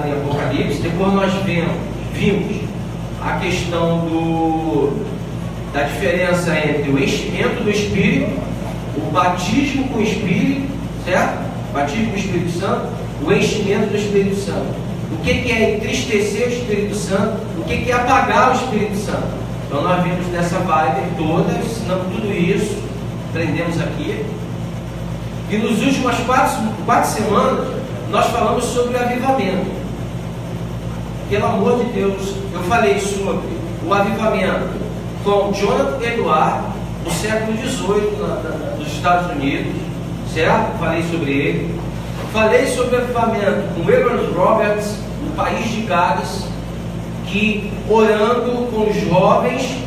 em Apocalipse. Depois nós vimos a questão da diferença entre o enchimento do Espírito, o batismo com o Espírito, certo? Batismo com o Espírito Santo, o enchimento do Espírito Santo. O que é entristecer o Espírito Santo? O que é apagar o Espírito Santo? Então nós vimos nessa vibe toda, ensinamos tudo isso, aprendemos aqui. E nos últimas quatro semanas, nós falamos sobre o avivamento. Pelo amor de Deus, eu falei sobre o avivamento com Jonathan Edwards, no século XVIII, nos Estados Unidos, certo? Falei sobre ele. Falei sobre o avivamento com Evans Roberts, no país de Gales, que orando com os jovens,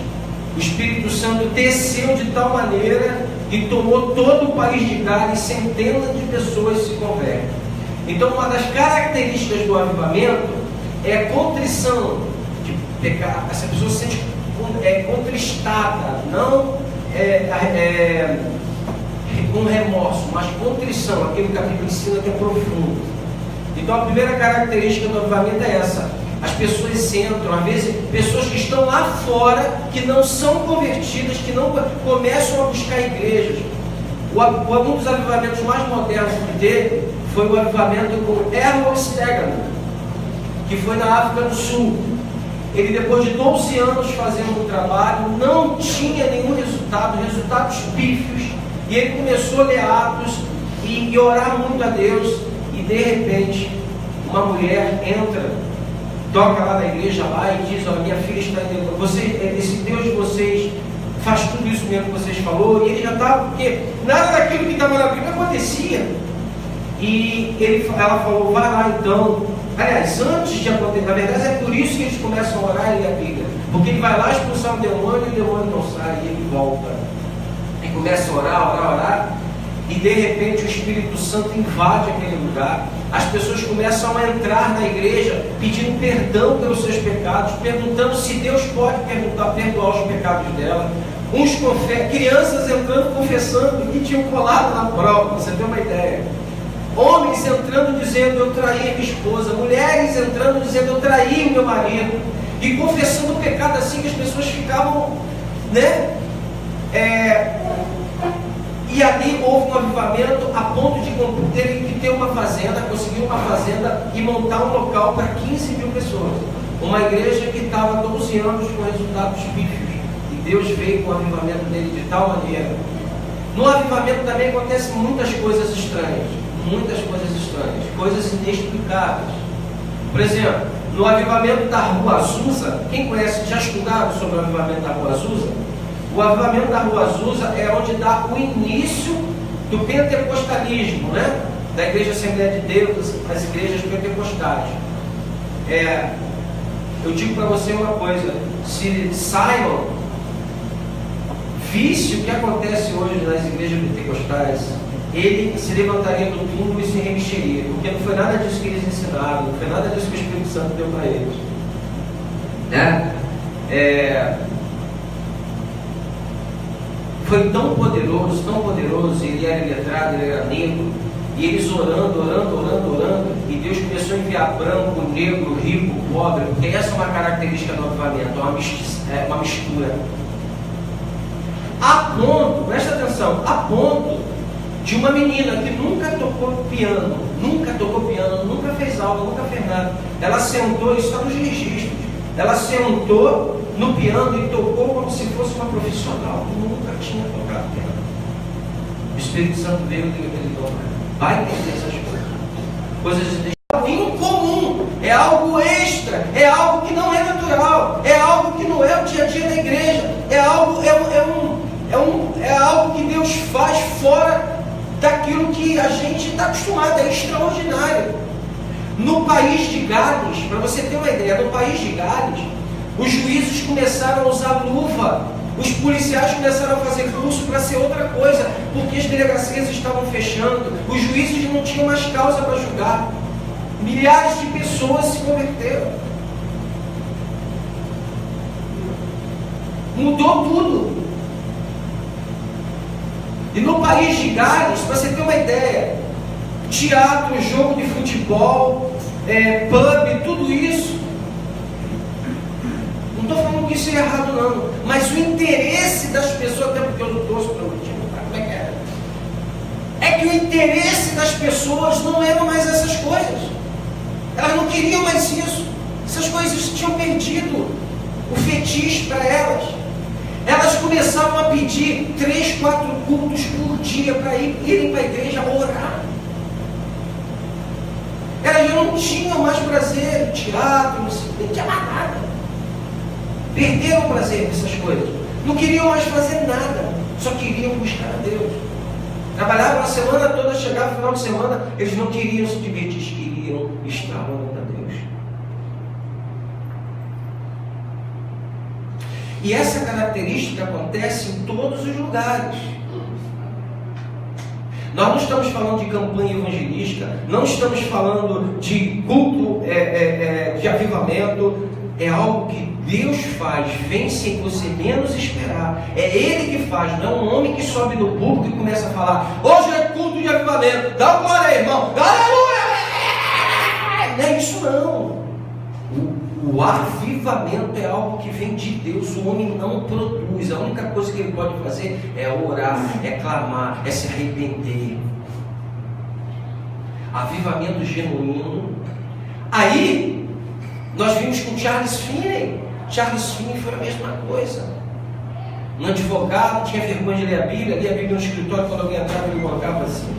o Espírito Santo desceu de tal maneira e tomou todo o país de Gales, centenas de pessoas se convertem. Então, uma das características do avivamento é a contrição de pecado. Essa pessoa se sente contristada, não com remorso, mas contrição, aquilo que a Bíblia ensina que é profundo. Então a primeira característica do avivamento é essa: as pessoas entram, às vezes pessoas que estão lá fora, que não são convertidas, que não começam a buscar igrejas. Um dos avivamentos mais modernos que teve foi o avivamento com Errol Stegan, que foi na África do Sul. Ele, depois de 12 anos fazendo um trabalho, não tinha nenhum resultado, resultados pífios, e ele começou a ler Atos e orar muito a Deus, e de repente uma mulher entra, toca lá na igreja lá e diz: olha, minha filha está indo, esse Deus de vocês faz tudo isso mesmo que vocês falaram. E ele já estava, porque nada daquilo que estava na Bíblia acontecia. E ela falou: vai lá então. Aliás, antes de acontecer, na verdade é por isso que eles começam a orar e ler a Bíblia, porque ele vai lá expulsar o demônio e o demônio não sai, e ele volta e começa a orar, e de repente o Espírito Santo invade aquele lugar. As pessoas começam a entrar na igreja pedindo perdão pelos seus pecados, perguntando se Deus pode perdoar os pecados dela. Crianças entrando confessando que tinham colado na prova, pra você ter uma ideia. Homens entrando dizendo: eu traí a minha esposa. Mulheres entrando dizendo: eu traí o meu marido. E confessando o pecado assim que as pessoas ficavam, né? E ali houve um avivamento a ponto de terem que ter uma fazenda, conseguir uma fazenda e montar um local para 15 mil pessoas. Uma igreja que estava 12 anos com resultados pífios. E Deus veio com o avivamento dele de tal maneira. No avivamento também acontecem muitas coisas estranhas. Coisas inexplicáveis. Por exemplo, no avivamento da Rua Azusa, quem conhece, já estudaram sobre o avivamento da Rua Azusa? O avivamento da Rua Azusa é onde dá o início do pentecostalismo, né? Da Igreja Assembleia de Deus, as igrejas pentecostais. Eu digo para você uma coisa: se Simon visse o que acontece hoje nas igrejas pentecostais, ele se levantaria do túmulo e se remexeria, porque não foi nada disso que eles ensinaram, não foi nada disso que o Espírito Santo deu para eles, né? Foi tão poderoso, ele era letrado, ele era negro, e eles orando, e Deus começou a enviar branco, negro, rico, pobre, porque essa é uma característica do avivamento, é uma mistura. A ponto, presta atenção, a ponto de uma menina que nunca tocou piano, nunca fez aula, nunca fez nada. Ela sentou, isso está nos registros, ela sentou no piano e tocou como se fosse uma profissional que nunca tinha tocado piano. O Espírito Santo veio e deu aquele dom. Vai entender essas coisas. É algo incomum, é algo extra, é algo que não é natural, é algo que não é o dia a dia da igreja, é algo que Deus faz fora daquilo que a gente está acostumado, é extraordinário. No país de Gales, para você ter uma ideia, no país de Gales, os juízes começaram a usar luva, os policiais começaram a fazer curso para ser outra coisa, porque as delegacias estavam fechando, os juízes não tinham mais causa para julgar. Milhares de pessoas se converteram. Mudou tudo. E no país de Gales, para você ter uma ideia, teatro, jogo de futebol, pub, tudo isso. Não estou falando que isso é errado não, mas o interesse das pessoas, até porque eu não torço para o time, como é que é? É que o interesse das pessoas não eram mais essas coisas. Elas não queriam mais isso. Essas coisas tinham perdido o fetiche para elas. Elas começavam a pedir 3, 4 cultos por dia para irem para a igreja orar. Elas já não tinham mais prazer no teatro, não tinha mais nada. Perderam o prazer nessas coisas. Não queriam mais fazer nada. Só queriam buscar a Deus. Trabalhavam a semana toda, chegava no final de semana, eles não queriam se divertir, eles queriam estar orando a Deus. E essa característica acontece em todos os lugares. Nós não estamos falando de campanha evangelística, não estamos falando de culto de avivamento. É algo que Deus faz, vem sem você menos esperar. É Ele que faz, não é um homem que sobe do púlpito e começa a falar: hoje é culto de avivamento, dá glória aí, irmão, aleluia! Não é isso não. O avivamento é algo que vem de Deus, o homem não produz. A única coisa que ele pode fazer é orar, é clamar, é se arrepender. Avivamento genuíno. Aí, nós vimos com Charles Finney. Charles Finney foi a mesma coisa. Um advogado, tinha vergonha de ler a Bíblia, lia a Bíblia no escritório, quando alguém entrava ele colocava assim.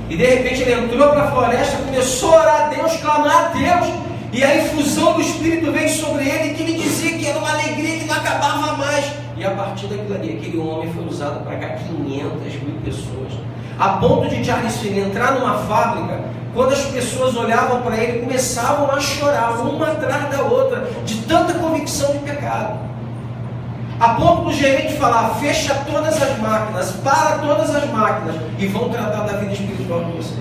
E de repente ele entrou para a floresta, começou a orar a Deus, clamar a Deus. E a infusão do Espírito veio sobre ele, que ele dizia que era uma alegria que não acabava mais. E a partir daquilo ali, aquele homem foi usado para cá 500.000 pessoas. A ponto de Charles Finney entrar numa fábrica, quando as pessoas olhavam para ele, começavam a chorar, uma atrás da outra, de tanta convicção de pecado. A ponto do gerente falar: fecha todas as máquinas, para todas as máquinas, e vão tratar da vida espiritual de vocês.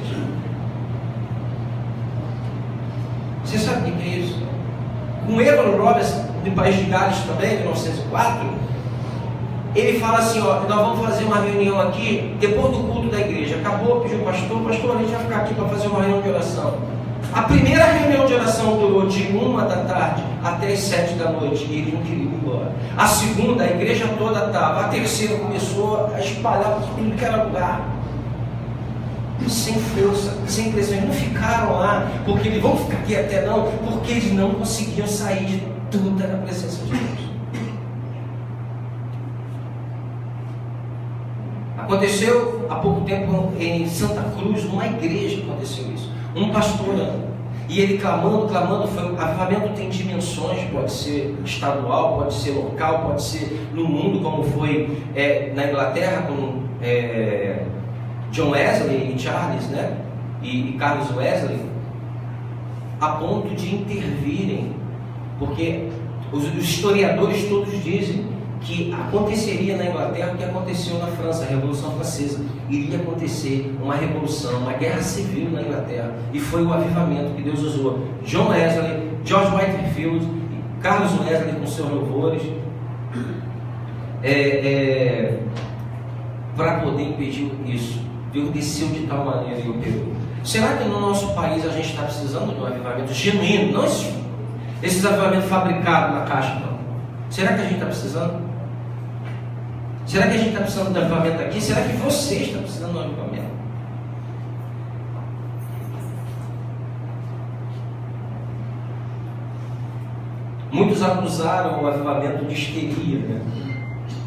Você sabe o que é isso? Com Evan Roberts, do País de Gales também, em 1904, ele fala assim: ó, nós vamos fazer uma reunião aqui, depois do culto da igreja. Acabou, pediu o pastor, a gente vai ficar aqui para fazer uma reunião de oração. A primeira reunião de oração durou de 1 da tarde até as 7 da noite, e eles não queriam ir embora. A segunda, a igreja toda estava. A terceira começou a espalhar por tudo que era lugar. Sem força, sem pressão. Eles não ficaram lá porque eles vão ficar aqui até não, porque eles não conseguiam sair de toda a presença de Deus. Aconteceu há pouco tempo em Santa Cruz, numa igreja aconteceu isso. Um pastor orando, e ele clamando, foi, avivamento tem dimensões, pode ser estadual, pode ser local, pode ser no mundo, como foi na Inglaterra com John Wesley e Charles, né? E Carlos Wesley, a ponto de intervirem, porque os historiadores todos dizem que aconteceria na Inglaterra o que aconteceu na França, a Revolução Francesa. Iria acontecer uma revolução, uma guerra civil na Inglaterra, e foi o avivamento que Deus usou John Wesley, George Whitefield, Carlos Wesley com seus louvores para poder impedir isso. Deus desceu de tal maneira e operou. Será que no nosso país a gente está precisando de um avivamento genuíno? Não esses avivamentos fabricados na caixa, não. Será que a gente está precisando? Será que a gente está precisando de avivamento aqui? Será que você está precisando de um avivamento? Muitos acusaram o avivamento de histeria, né?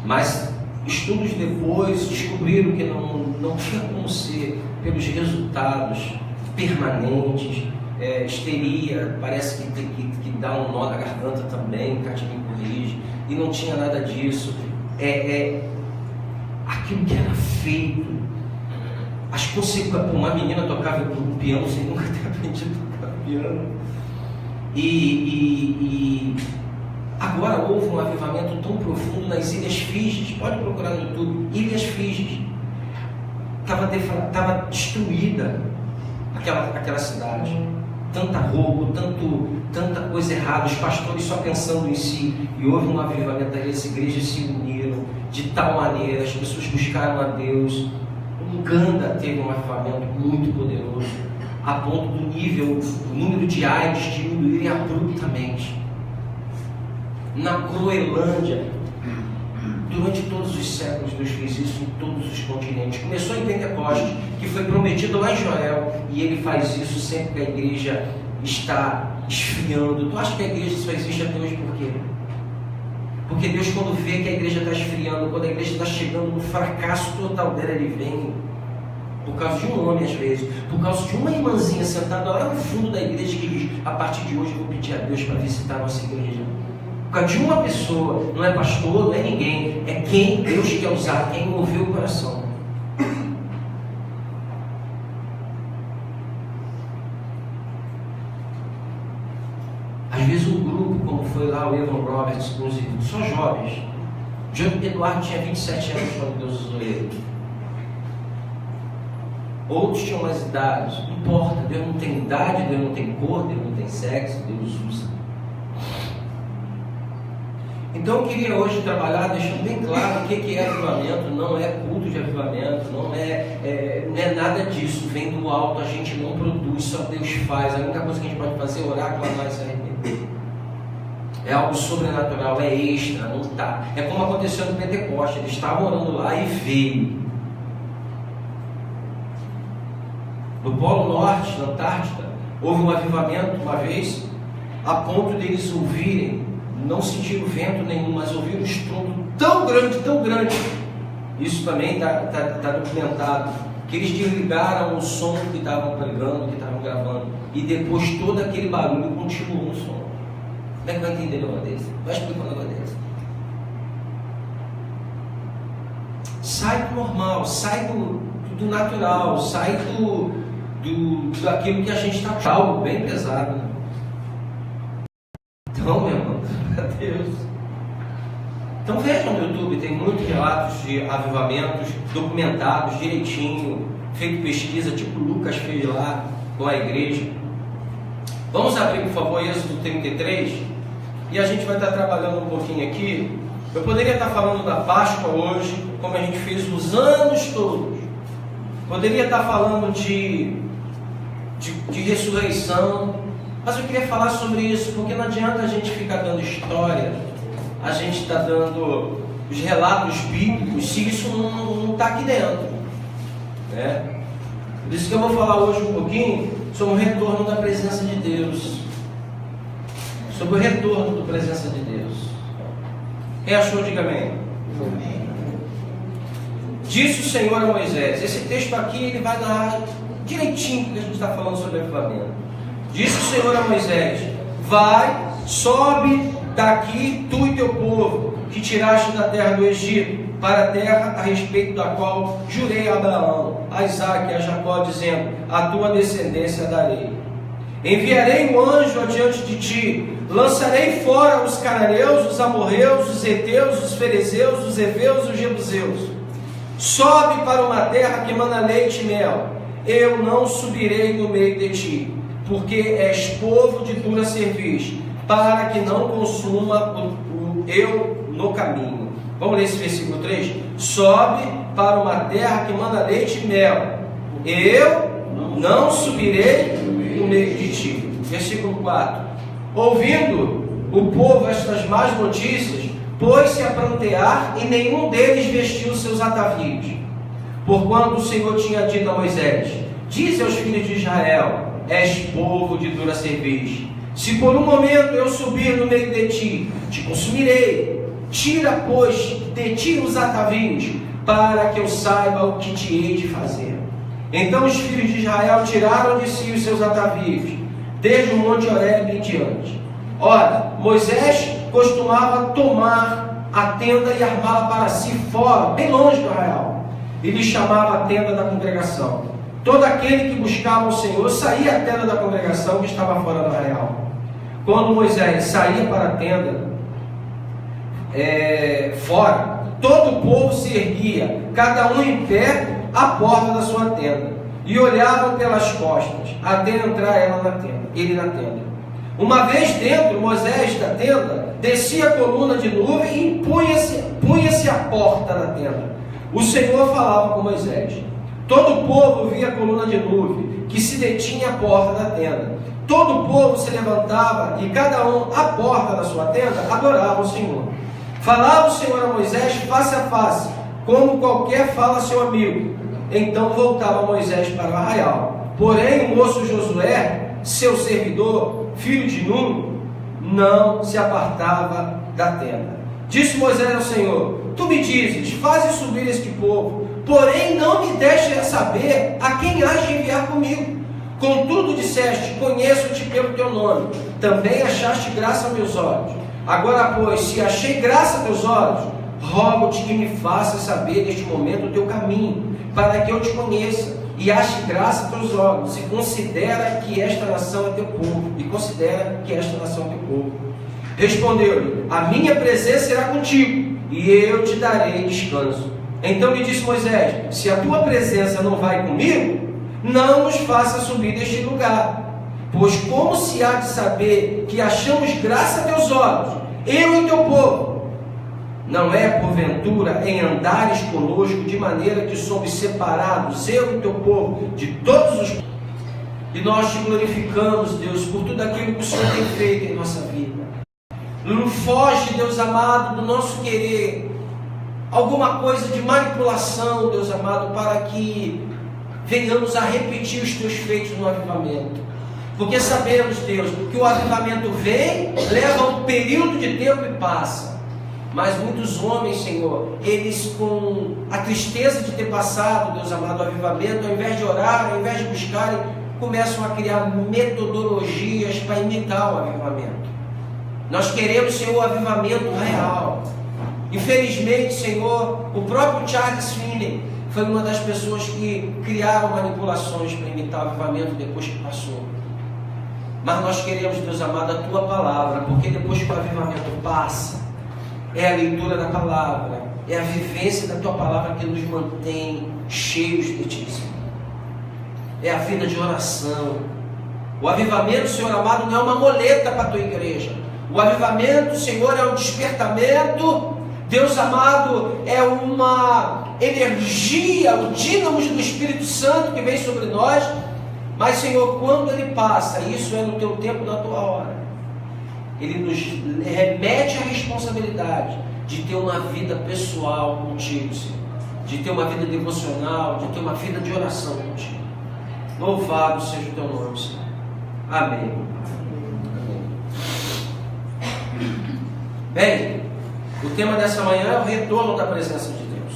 Mas estudos depois descobriram que não tinha como ser pelos resultados permanentes. Histeria parece que dá um nó na garganta também, Catinho corrige, e não tinha nada disso. Aquilo que era feito, as consequências. Uma menina tocava um piano sem nunca ter aprendido a tocar piano, e agora houve um avivamento tão profundo nas Ilhas Fídjis. Pode procurar no YouTube, Ilhas Fídjis. Estava destruída aquela cidade. Tanta roubo, tanta coisa errada, os pastores só pensando em si. E houve um avivamento, as igrejas se uniram de tal maneira, as pessoas buscaram a Deus. Uganda teve um avivamento muito poderoso. a ponto do nível, o número de AIDS diminuírem abruptamente. Na Groenlândia, durante todos os séculos, Deus fez isso em todos os continentes. Começou em Pentecostes, que foi prometido lá em Joel, e Ele faz isso sempre que a igreja está esfriando. Tu acha que a igreja só existe até hoje por quê? Porque Deus, quando vê que a igreja está esfriando, quando a igreja está chegando no fracasso total dela, Ele vem por causa de um homem às vezes, por causa de uma irmãzinha sentada lá no fundo da igreja que diz: a partir de hoje eu vou pedir a Deus para visitar a nossa igreja. Por causa de uma pessoa, não é pastor, não é ninguém, é quem Deus quer usar, quem moveu o coração. Às vezes um grupo, como foi lá o Evan Roberts, só jovens. O Eduardo tinha 27 anos quando Deus usou ele. Outros tinham mais idades. Não importa, Deus não tem idade, Deus não tem cor, Deus não tem sexo, Deus usa. Então eu queria hoje trabalhar deixando bem claro o que é avivamento. Não é culto de avivamento, não é nada disso, vem do alto, a gente não produz, só Deus faz. A única coisa que a gente pode fazer é orar, clamar e se arrepender. É algo sobrenatural, é extra, não está. É como aconteceu no Pentecostes, eles estavam orando lá e veio. No Polo Norte, na Antártida, houve um avivamento uma vez, a ponto deles ouvirem, não sentiram vento nenhum, mas ouviram um estrondo tão grande, isso também está documentado, que eles desligaram o som que estavam pregando, que estavam gravando, e depois todo aquele barulho continuou o som. Como é que vai entender o negócio desse? Vai explicar o negócio desse. Sai do normal, sai do natural, sai daquilo que a gente está, algo bem pesado, né? Então, meu irmão, meu Deus. Então vejam no YouTube, tem muitos relatos de avivamentos documentados direitinho, feito pesquisa, tipo Lucas fez lá com a igreja. Vamos abrir, por favor, Êxodo 33, e a gente vai estar trabalhando um pouquinho aqui. Eu poderia estar falando da Páscoa hoje, como a gente fez os anos todos. Poderia estar falando de ressurreição, mas eu queria falar sobre isso, porque não adianta a gente ficar dando história, a gente está dando os relatos bíblicos, se isso não está aqui dentro, né? Por isso que eu vou falar hoje um pouquinho sobre o retorno da presença de Deus, sobre o retorno da presença de Deus. Quem achou, diga amém. Disse o Senhor a Moisés, esse texto aqui ele vai dar direitinho que a gente está falando sobre avivamento. Disse o Senhor a Moisés: vai, sobe daqui tu e teu povo, que tiraste da terra do Egito, para a terra a respeito da qual jurei a Abraão, a Isaque e a Jacó, dizendo: a tua descendência darei. Enviarei um anjo adiante de ti, lançarei fora os cananeus, os amorreus, os heteus, os ferezeus, os heveus e os jebuseus. Sobe para uma terra que mana leite e mel. Eu não subirei no meio de ti, porque és povo de dura cerviz, para que não consuma eu no caminho. Vamos ler esse versículo 3? Sobe para uma terra que manda leite e mel. Eu não subirei no meio de ti. Versículo 4. Ouvindo o povo estas más notícias, pôs-se a prantear, e nenhum deles vestiu seus atavios. Porquanto o Senhor tinha dito a Moisés: dize aos filhos de Israel: és povo de dura cerviz. Se por um momento eu subir no meio de ti, te consumirei. Tira, pois, de ti os atavios, para que eu saiba o que te hei de fazer. Então os filhos de Israel tiraram de si os seus atavios, desde o monte Horebe em diante. Ora, Moisés costumava tomar a tenda e armá-la para si fora, bem longe do arraial. Ele chamava a tenda da congregação. Todo aquele que buscava o Senhor saía à tenda da congregação que estava fora do arraial. Quando Moisés saía para a tenda fora, todo o povo se erguia, cada um em pé à porta da sua tenda, e olhavam pelas costas até entrar ele na tenda. Uma vez dentro, Moisés da tenda descia a coluna de nuvem e punha-se à porta da tenda. O Senhor falava com Moisés. Todo o povo via a coluna de nuvem que se detinha à porta da tenda. Todo o povo se levantava e cada um à porta da sua tenda adorava o Senhor. Falava o Senhor a Moisés face a face, como qualquer fala a seu amigo. Então voltava Moisés para o arraial. Porém o moço Josué, seu servidor, filho de Nun, não se apartava da tenda. Disse Moisés ao Senhor: Tu me dizes, faze subir este povo, porém não me deixes saber a quem hás de enviar comigo. Contudo disseste: Conheço-te pelo teu nome, também achaste graça aos meus olhos. Agora, pois, se achei graça aos teus olhos, rogo-te que me faças saber neste momento o teu caminho, para que eu te conheça, e ache graça aos teus olhos, e considera que esta nação é teu povo, Respondeu-lhe: A minha presença será contigo, e eu te darei descanso. Então lhe disse Moisés: Se a tua presença não vai comigo, não nos faça subir deste lugar. Pois como se há de saber que achamos graça a teus olhos, eu e teu povo? Não é porventura em andares conosco de maneira que somos separados, eu e teu povo, de todos os... E nós te glorificamos, Deus, por tudo aquilo que o Senhor tem feito em nossa vida. Não foge, Deus amado, do nosso querer alguma coisa de manipulação, Deus amado, para que venhamos a repetir os teus feitos no avivamento. Porque sabemos, Deus, que o avivamento vem, leva um período de tempo e passa. Mas muitos homens, Senhor, eles com a tristeza de ter passado, Deus amado, o avivamento, ao invés de orar, ao invés de buscarem, começam a criar metodologias para imitar o avivamento. Nós queremos, Senhor, o avivamento real. Infelizmente, Senhor, o próprio Charles Finney foi uma das pessoas que criaram manipulações para imitar o avivamento depois que passou. Mas nós queremos, Deus amado, a Tua palavra, porque depois que o avivamento passa, é a leitura da palavra, é a vivência da Tua palavra que nos mantém cheios de Ti, Senhor. É a vida de oração. O avivamento, Senhor amado, não é uma moleta para a Tua igreja. O avivamento, Senhor, é um despertamento. Deus amado, é uma energia, o dínamo do Espírito Santo que vem sobre nós. Mas, Senhor, quando ele passa, isso é no teu tempo, na tua hora, ele nos remete à responsabilidade de ter uma vida pessoal contigo, Senhor, de ter uma vida devocional, de ter uma vida de oração contigo. Louvado seja o teu nome, Senhor. Amém. Bem, o tema dessa manhã é o retorno da presença de Deus.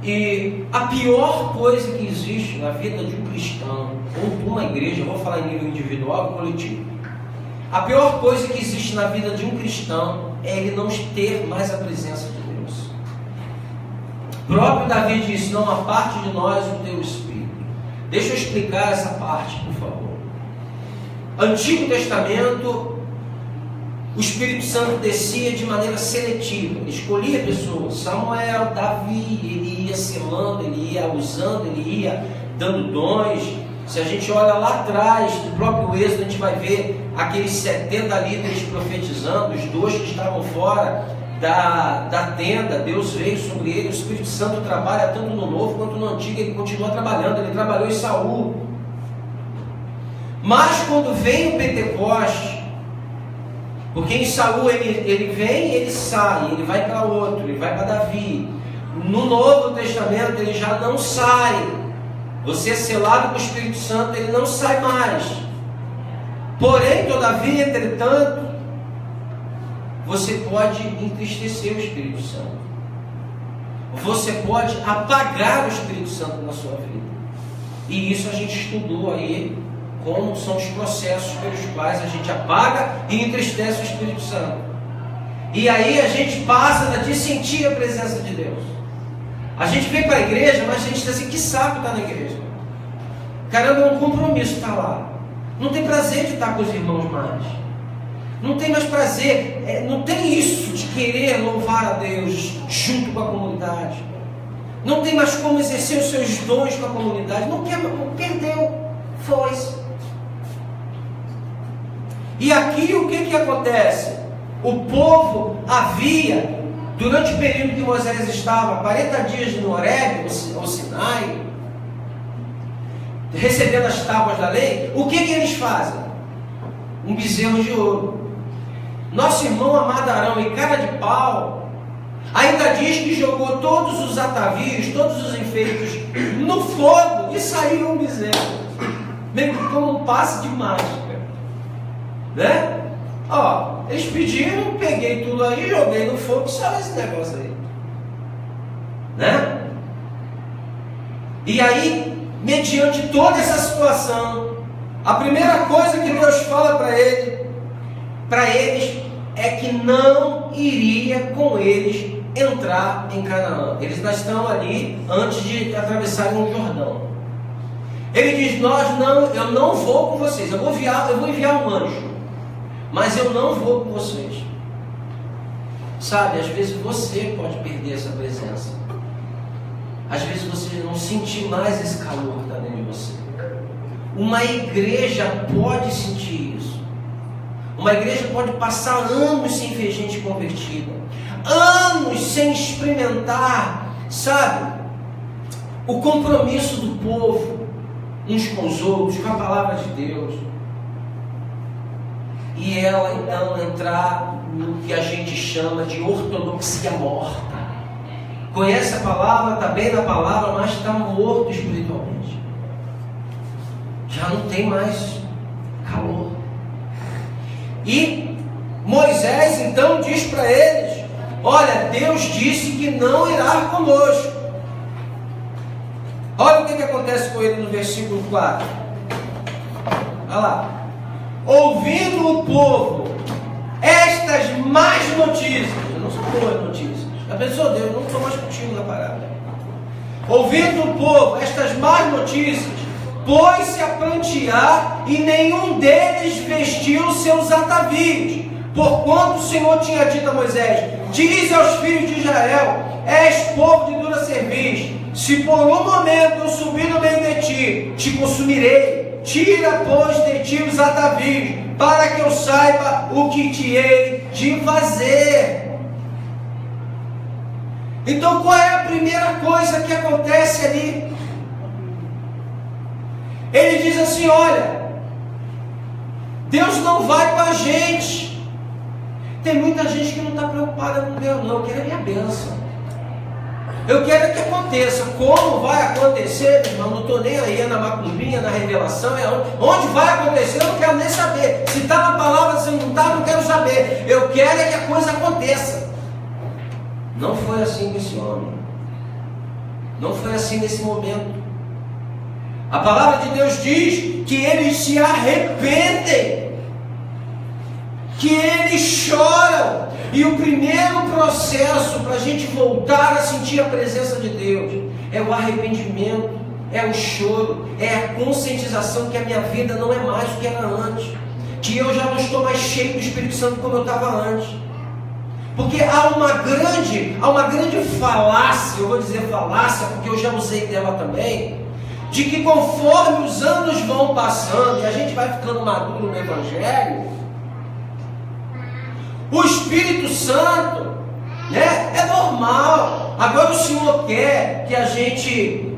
E a pior coisa que existe na vida de um cristão, ou de uma igreja, eu vou falar em nível individual e coletivo, a pior coisa que existe na vida de um cristão é ele não ter mais a presença de Deus. O próprio Davi disse: não aparte de nós o teu Espírito. Deixa eu explicar essa parte, por favor. Antigo Testamento, o Espírito Santo descia de maneira seletiva, ele escolhia pessoas. Samuel, Davi, ele ia selando, ele ia usando, ele ia dando dons. Se a gente olha lá atrás, do próprio Êxodo, a gente vai ver aqueles 70 líderes profetizando, os 2 que estavam fora da tenda, Deus veio sobre ele. O Espírito Santo trabalha tanto no Novo quanto no Antigo, ele continua trabalhando, ele trabalhou em Saul. Mas quando vem o Pentecoste, porque em Saul ele vem e ele sai, ele vai para outro, ele vai para Davi. No Novo Testamento ele já não sai. Você é selado com o Espírito Santo, ele não sai mais. Porém, todavia, entretanto, você pode entristecer o Espírito Santo. Você pode apagar o Espírito Santo na sua vida. E isso a gente estudou aí, como são os processos pelos quais a gente apaga e entristece o Espírito Santo. E aí a gente passa de sentir a presença de Deus. A gente vem para a igreja, mas a gente diz assim: que saco estar na igreja. Caramba, é um compromisso estar lá. Não tem prazer de estar com os irmãos mais. Não tem mais prazer, não tem isso de querer louvar a Deus junto com a comunidade. Não tem mais como exercer os seus dons com a comunidade. Não quer, perdeu, foi-se. E aqui o que acontece? O povo havia, durante o período que Moisés estava, 40 dias no Horebe, ou Sinai, recebendo as tábuas da lei, o que eles fazem? Um bezerro de ouro. Nosso irmão amado Arão, e cara de pau, ainda diz que jogou todos os atavios, todos os enfeites no fogo e saiu um bezerro, meio que como um passe de mágica, né? Ó, eles pediram, peguei tudo aí, joguei no fogo e saiu esse negócio aí, né? E aí, mediante toda essa situação, a primeira coisa que Deus fala para eles, é que não iria com eles entrar em Canaã. Eles ainda estão ali antes de atravessarem o Jordão. Ele diz: eu não vou com vocês, eu vou enviar um anjo, mas eu não vou com vocês. Sabe, às vezes você pode perder essa presença. Às vezes você não sentir mais esse calor que está dentro de você. Uma igreja pode sentir isso. Uma igreja pode passar anos sem ver gente convertida, anos sem experimentar, sabe, o compromisso do povo uns com os outros, com a palavra de Deus, e ela então entrar no que a gente chama de ortodoxia morta. Conhece a palavra, está bem na palavra, mas está morto espiritualmente. Já não tem mais calor. E Moisés então diz para eles: olha, Deus disse que não irá conosco. Olha o que acontece com ele no versículo 4. Olha lá. Ouvindo o povo estas más notícias, não são boas notícias. A pessoa, Deus, não estou mais contigo na parada. Ouvindo o povo estas más notícias, pôs-se a prantear, e nenhum deles vestiu seus atavios, porquanto o Senhor tinha dito a Moisés: diz aos filhos de Israel: és povo de dura cerviz, se por um momento eu subir no meio de ti, te consumirei. Tira, pois, de ti os atavios, para que eu saiba o que te hei de fazer. Então, qual é a primeira coisa que acontece ali? Ele diz assim: olha, Deus não vai com a gente. Tem muita gente que não está preocupada com Deus, não. Eu quero a minha bênção. Eu quero que aconteça. Como vai acontecer, meu irmão? Não estou nem aí, é na macumbinha, na revelação, é onde vai acontecer, eu não quero nem saber. Se está na palavra, se não está, não quero saber. Eu quero é que a coisa aconteça. Não foi assim com esse homem. Não foi assim nesse momento. A palavra de Deus diz que eles se arrependem, que eles choram. E o primeiro processo para a gente voltar a sentir a presença de Deus é o arrependimento, é o choro, é a conscientização que a minha vida não é mais o que era antes, que eu já não estou mais cheio do Espírito Santo como eu estava antes. Porque há uma grande falácia, eu vou dizer falácia porque eu já usei dela também, de que conforme os anos vão passando e a gente vai ficando maduro no Evangelho, o Espírito Santo, né, é normal. Agora o Senhor quer que a gente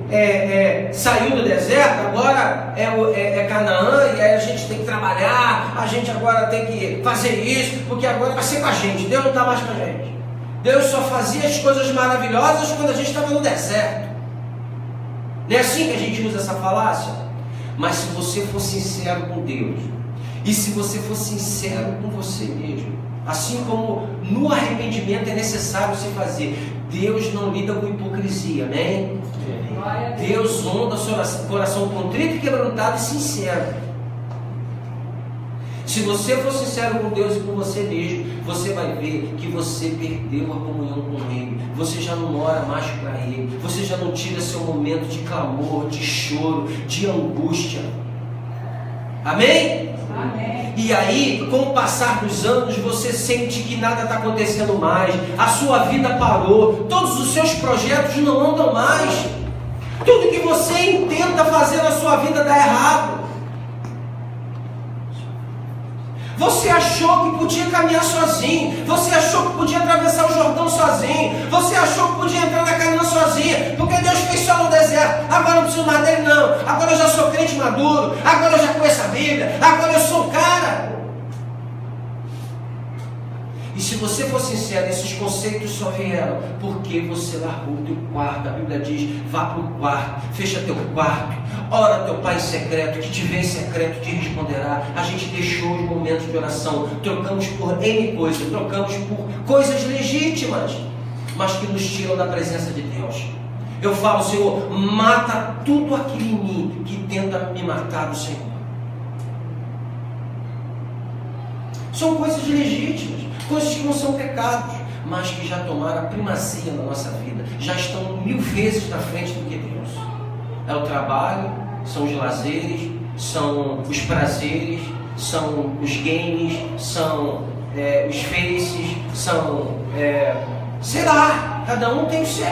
saiu do deserto, agora é Canaã, e aí a gente tem que trabalhar, a gente agora tem que fazer isso, porque agora vai ser com a gente. Deus não está mais com a gente. Deus só fazia as coisas maravilhosas quando a gente estava no deserto. Não é assim que a gente usa essa falácia? Mas se você for sincero com Deus, e se você for sincero com você mesmo, assim como no arrependimento é necessário se fazer, Deus não lida com hipocrisia, amém? Deus honra o coração contrito e quebrantado e sincero. Se você for sincero com Deus e com você mesmo, você vai ver que você perdeu a comunhão com Ele. Você já não ora mais para Ele. Você já não tira seu momento de clamor, de choro, de angústia. Amém? Amém. E aí, com o passar dos anos, você sente que nada está acontecendo mais. A sua vida parou. Todos os seus projetos não andam mais. Tudo que você intenta fazer na sua vida dá errado. Você achou que podia caminhar sozinho. Você achou que podia atravessar o Jordão sozinho. Você achou que podia entrar na Canaã sozinho. Porque Deus fez só no deserto. Agora não preciso mais dele, não. Agora eu já sou crente maduro. Agora eu já conheço a Bíblia. Agora eu sou o cara. E se você for sincero, esses conceitos só vieram porque você largou o teu quarto. A Bíblia diz: vá para o quarto, fecha teu quarto, ora teu Pai em secreto, que te vê em secreto te responderá. A gente deixou os momentos de oração, trocamos por N coisas, trocamos por coisas legítimas, mas que nos tiram da presença de Deus. Eu falo: Senhor, mata tudo aquilo em mim que tenta me matar do Senhor. São coisas legítimas, coisas que não são pecados, mas que já tomaram a primazia na nossa vida, já estão 1000 vezes na frente do que Deus. É o trabalho, são os lazeres, são os prazeres, são os games, são os faces, são, sei lá, cada um tem o seu.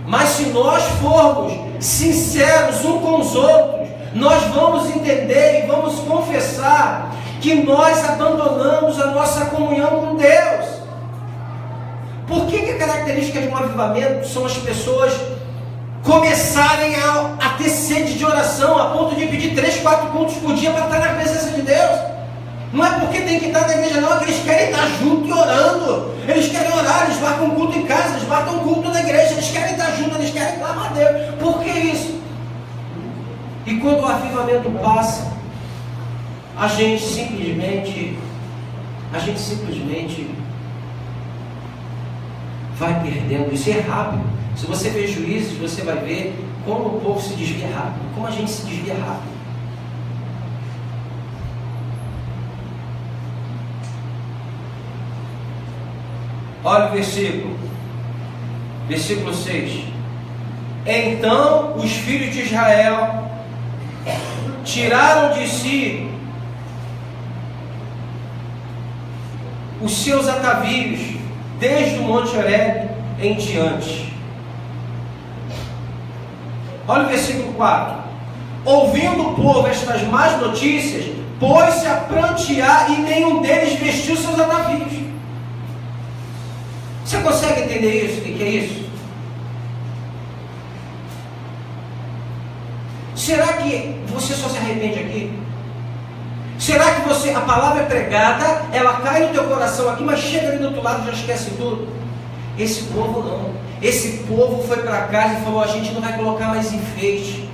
Mas se nós formos sinceros uns com os outros, nós vamos entender e vamos confessar que nós abandonamos a nossa comunhão com Deus. Por que a característica de um avivamento são as pessoas começarem a ter sede de oração, a ponto de pedir 3, 4 cultos por dia para estar na presença de Deus? Não é porque tem que estar na igreja, não, é que eles querem estar junto e orando. Eles querem orar, eles marcam um culto em casa, eles marcam um culto na igreja, eles querem estar juntos, eles querem clamar a Deus. Por que isso? E quando o avivamento passa, a gente simplesmente vai perdendo. Isso é rápido. Se você ver Juízes, você vai ver como o povo se desvia rápido, como a gente se desvia rápido. Olha o versículo 6. Então os filhos de Israel tiraram de si os seus atavios, desde o Monte Horebe em diante. Olha o versículo 4. Ouvindo o povo estas más notícias, pôs-se a prantear, e nenhum deles vestiu seus atavios. Você consegue entender isso? O que é isso? Será que você só se arrepende aqui? Será que a palavra é pregada, ela cai no teu coração aqui, mas chega ali do outro lado e já esquece tudo? Esse povo não. Esse povo foi para casa e falou: a gente não vai colocar mais enfeite,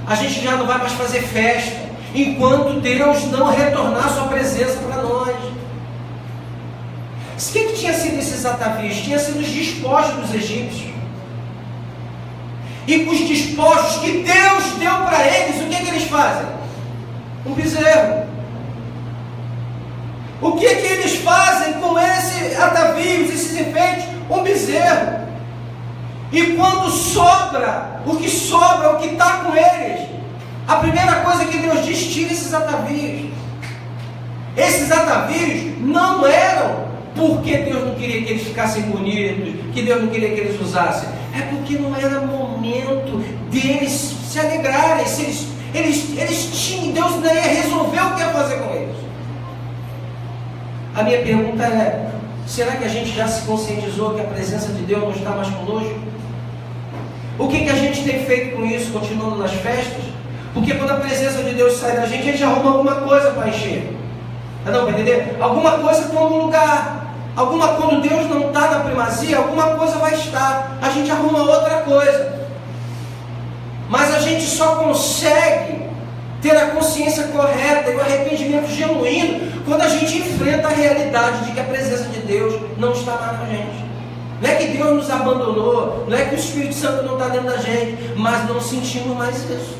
a gente já não vai mais fazer festa, enquanto Deus não retornar a sua presença para nós. O que tinha sido esses atavios? Tinha sido os despojos dos egípcios. E com os despojos que Deus deu para eles, o que eles fazem? Um bezerro. O que eles fazem com esses atavios, esses enfeites? Um bezerro. E quando sobra, o que está com eles, a primeira coisa que Deus diz: tira esses atavios. Esses atavios não eram porque Deus não queria que eles ficassem bonitos, que Deus não queria que eles usassem. É porque não era momento deles se alegrarem. Eles tinham, Deus não ia resolver o que ia fazer com eles. A minha pergunta é: será que a gente já se conscientizou que a presença de Deus não está mais conosco? O que a gente tem feito com isso, continuando nas festas? Porque quando a presença de Deus sai da gente, a gente arruma alguma coisa para encher. Não, para entender? Alguma coisa toma um lugar. Quando Deus não está na primazia, alguma coisa vai estar. A gente arruma outra coisa. Mas a gente só consegue ter a consciência correta e o arrependimento genuíno quando a gente enfrenta a realidade de que a presença de Deus não está mais na gente. Não é que Deus nos abandonou, não é que o Espírito Santo não está dentro da gente, mas não sentimos mais isso.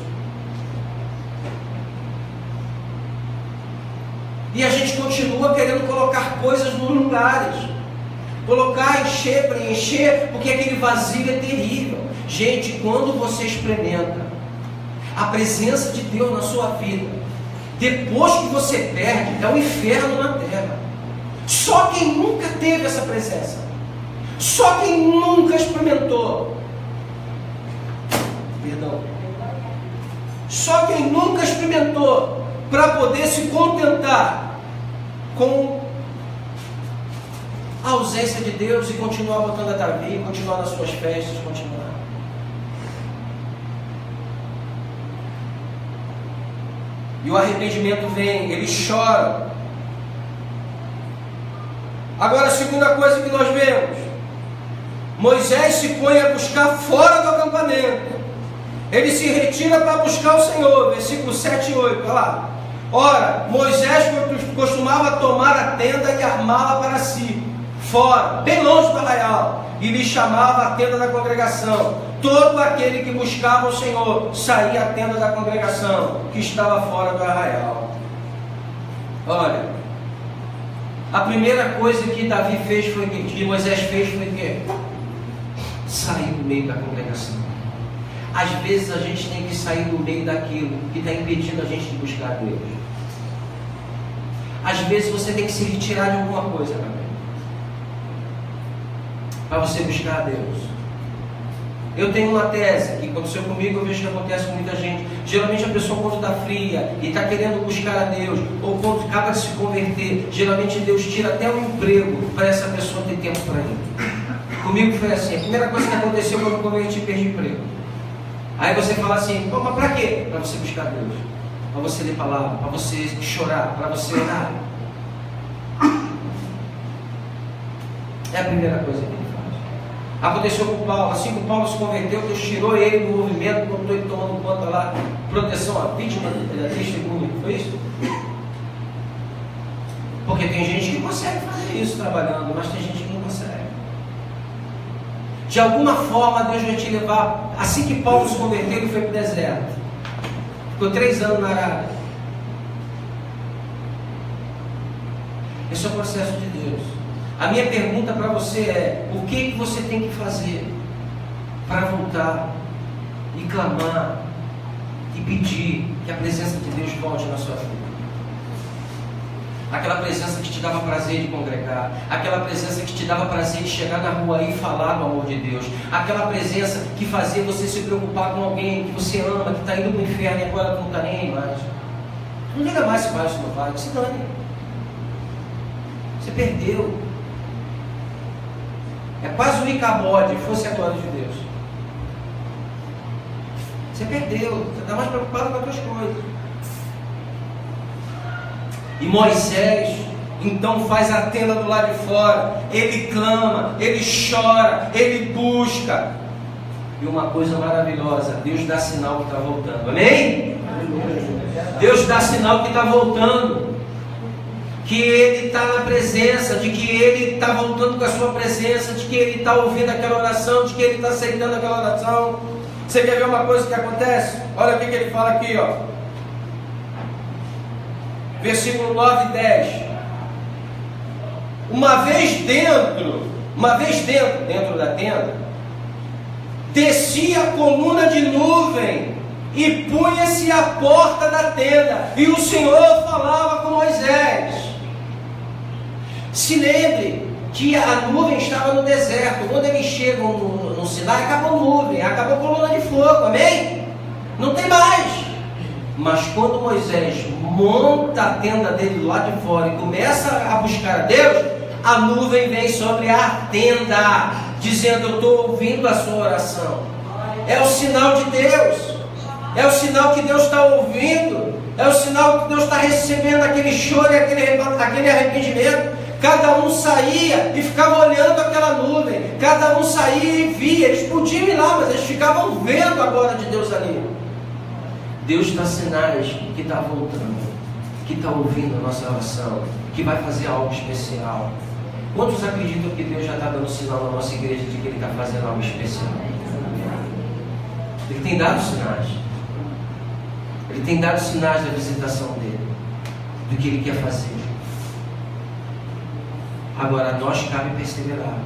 E a gente continua querendo colocar coisas nos lugares. Colocar, encher, preencher, porque aquele vazio é terrível. Gente, quando você experimenta a presença de Deus na sua vida, depois que você perde, é um inferno na terra. Só quem nunca teve essa presença, só quem nunca experimentou, só quem nunca experimentou para poder se contentar com a ausência de Deus e continuar botando a Davi, continuar nas suas festas, continuar. E o arrependimento vem, eles choram. Agora a segunda coisa que nós vemos, Moisés se põe a buscar fora do acampamento. Ele se retira para buscar o Senhor, versículo 7 e 8, olha lá. Ora, Moisés costumava tomar a tenda e armá-la para si, fora, bem longe do arraial, e lhe chamava a tenda da congregação. Todo aquele que buscava o Senhor saía à tenda da congregação, que estava fora do arraial. Olha, a primeira coisa que Davi fez foi que Moisés fez foi que sair do meio da congregação. Às vezes a gente tem que sair do meio daquilo que está impedindo a gente de buscar Deus. Às vezes você tem que se retirar de alguma coisa também, para você buscar a Deus. Eu tenho uma tese que aconteceu comigo, eu vejo que acontece com muita gente. Geralmente a pessoa, quando está fria e está querendo buscar a Deus, ou quando acaba de se converter, geralmente Deus tira até o emprego para essa pessoa ter tempo para ir. Comigo foi assim, a primeira coisa que aconteceu quando eu converti, perdi emprego. Aí você fala assim, mas para quê? Para você buscar Deus, para você ler palavra, para você chorar, para você orar. É a primeira coisa que ele faz. Aconteceu com Paulo, assim que Paulo se converteu, Deus tirou ele do movimento, botou ele tomando conta lá, proteção à vítima, testemunho, foi isso? Porque tem gente que consegue fazer isso trabalhando, mas tem gente que não consegue. De alguma forma Deus vai te levar. Assim que Paulo se converteu, ele foi para o deserto, ficou 3 anos na Arábia. Esse é o processo de Deus. A minha pergunta para você é: o que você tem que fazer para voltar e clamar e pedir que a presença de Deus volte na sua vida? Aquela presença que te dava prazer de congregar, aquela presença que te dava prazer de chegar na rua e falar do amor de Deus, aquela presença que fazia você se preocupar com alguém que você ama, que está indo para o inferno e agora não está nem aí mais. Não liga mais se vai ou se não vai, se dane. Você perdeu. É quase um Icabode, fosse a glória de Deus. Você perdeu, você está mais preocupado com outras coisas. E Moisés então faz a tenda do lado de fora, ele clama, ele chora, ele busca. E uma coisa maravilhosa, Deus dá sinal que está voltando, amém? Deus dá sinal que está voltando, que Ele está na presença, de que Ele está voltando com a sua presença, de que Ele está ouvindo aquela oração, de que Ele está aceitando aquela oração. Você quer ver uma coisa que acontece? Olha o que ele fala aqui, ó. Versículo 9 e 10. Uma vez dentro da tenda, descia a coluna de nuvem e punha-se à porta da tenda, e o Senhor falava com Moisés. Se lembre que a nuvem estava no deserto. Quando eles chegam no Sinai, acabou a nuvem, acabou a coluna de fogo, amém? Não tem mais. Mas quando Moisés monta a tenda dele lá de fora e começa a buscar a Deus, a nuvem vem sobre a tenda, dizendo: eu estou ouvindo a sua oração. É o sinal de Deus, é o sinal que Deus está ouvindo, é o sinal que Deus está recebendo aquele choro e aquele arrependimento. Cada um saía e ficava olhando aquela nuvem, cada um saía e via. Eles podiam ir lá, mas eles ficavam vendo a glória de Deus ali. Deus dá sinais que está voltando, que está ouvindo a nossa oração, que vai fazer algo especial. Quantos acreditam que Deus já está dando sinal na nossa igreja de que Ele está fazendo algo especial? Ele tem dado sinais. Ele tem dado sinais da visitação dele, do que Ele quer fazer. Agora, a nós cabe perseverar.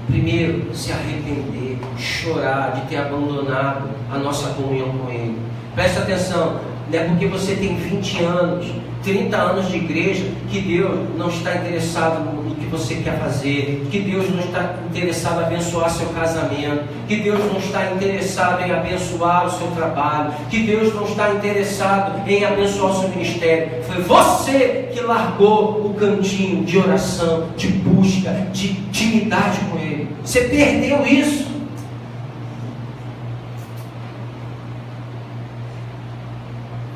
Primeiro, se arrepender, chorar de ter abandonado a nossa comunhão com Ele. Presta atenção, Não é porque você tem 20 anos, 30 anos de igreja, que Deus não está interessado no que você quer fazer, que Deus não está interessado em abençoar seu casamento, que Deus não está interessado em abençoar o seu trabalho, que Deus não está interessado em abençoar o seu ministério. Foi você que largou o cantinho de oração, de busca, de intimidade com Ele. Você perdeu isso.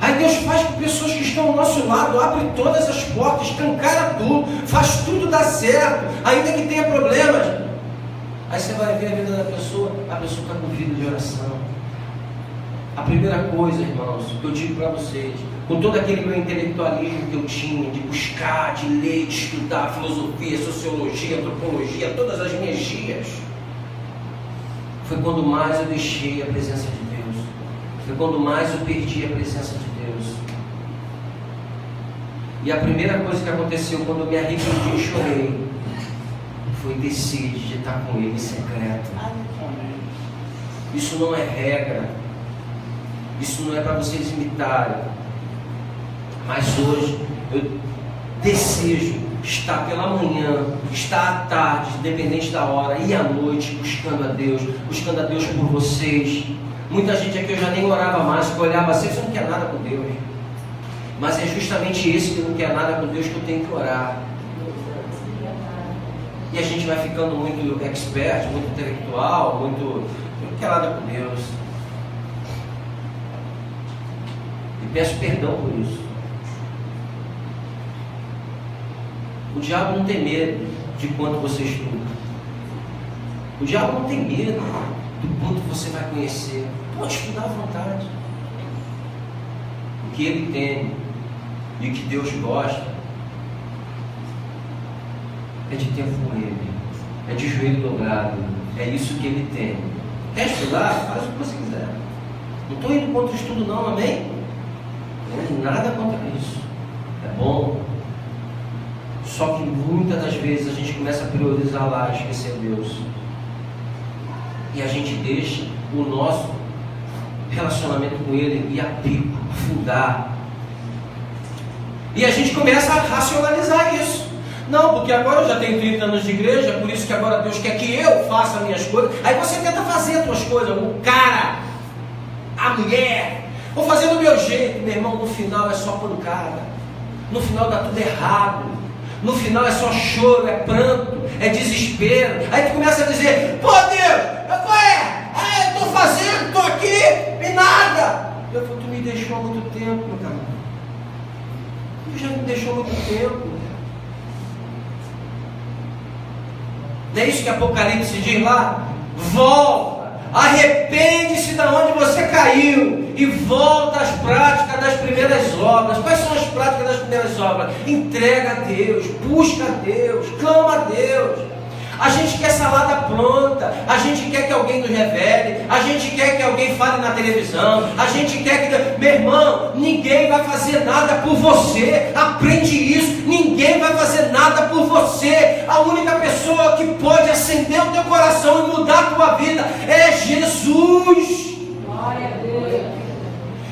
Aí Deus faz com pessoas que estão ao nosso lado, abre todas as portas, escancara tudo, faz tudo dar certo, ainda que tenha problemas. Aí você vai ver a vida da pessoa, a pessoa está com vida de oração. A primeira coisa, irmãos, que eu digo para vocês, com todo aquele meu intelectualismo que eu tinha, de buscar, de ler, de estudar filosofia, sociologia, antropologia, todas as minhas gias, foi quando mais eu deixei a presença de Deus. Foi quando mais eu perdi a presença de Deus. E a primeira coisa que aconteceu quando eu me arrependi e chorei foi ter sede de estar com Ele em secreto. Isso não é regra. Isso não é para vocês imitarem. Mas hoje eu desejo estar pela manhã, estar à tarde, independente da hora, e à noite buscando a Deus por vocês. Muita gente aqui eu já nem orava mais, porque eu olhava assim, você não quer nada com Deus. Mas é justamente esse que não quer nada com Deus que eu tenho que orar. E a gente vai ficando muito expert, muito intelectual, muito... não quer nada com Deus. E peço perdão por isso. O diabo não tem medo de quanto você estuda. O diabo não tem medo do quanto você vai conhecer. Pode estudar à vontade. O que ele tem e o que Deus gosta é de tempo com Ele, é de joelho dobrado, é isso que Ele tem. Quer estudar? Faz o que você quiser. Não estou indo contra o estudo não, amém? Não tem nada contra isso. É bom. Só que muitas das vezes a gente começa a priorizar lá e esquecer Deus. E a gente deixa o nosso relacionamento com Ele ir a pico, afundar. E a gente começa a racionalizar isso. Não, porque agora eu já tenho 30 anos de igreja, por isso que agora Deus quer que eu faça as minhas coisas. Aí você tenta fazer as suas coisas, o cara, a mulher, vou fazer do meu jeito. Meu irmão, no final é só pancada. No final dá tudo errado. No final é só choro, é pranto, é desespero. Aí tu começa a dizer, pô Deus, qual é? Eu estou fazendo, estou aqui e nada. Eu falo, tu me deixou há muito tempo, meu cara. Tu já me deixou há muito tempo. Não é isso que Apocalipse diz lá? Volta, arrepende-se de onde você caiu e volta às práticas das primeiras obras. Quais são as práticas das primeiras obras? Entrega a Deus, busca a Deus, clama a Deus. A gente quer salada pronta, a gente quer que alguém nos revele, a gente quer que alguém fale na televisão, a gente quer que... Meu irmão, ninguém vai fazer nada por você, aprende isso, ninguém vai fazer nada por você. A única pessoa que pode acender o teu coração e mudar a tua vida é Jesus. Glória a Deus.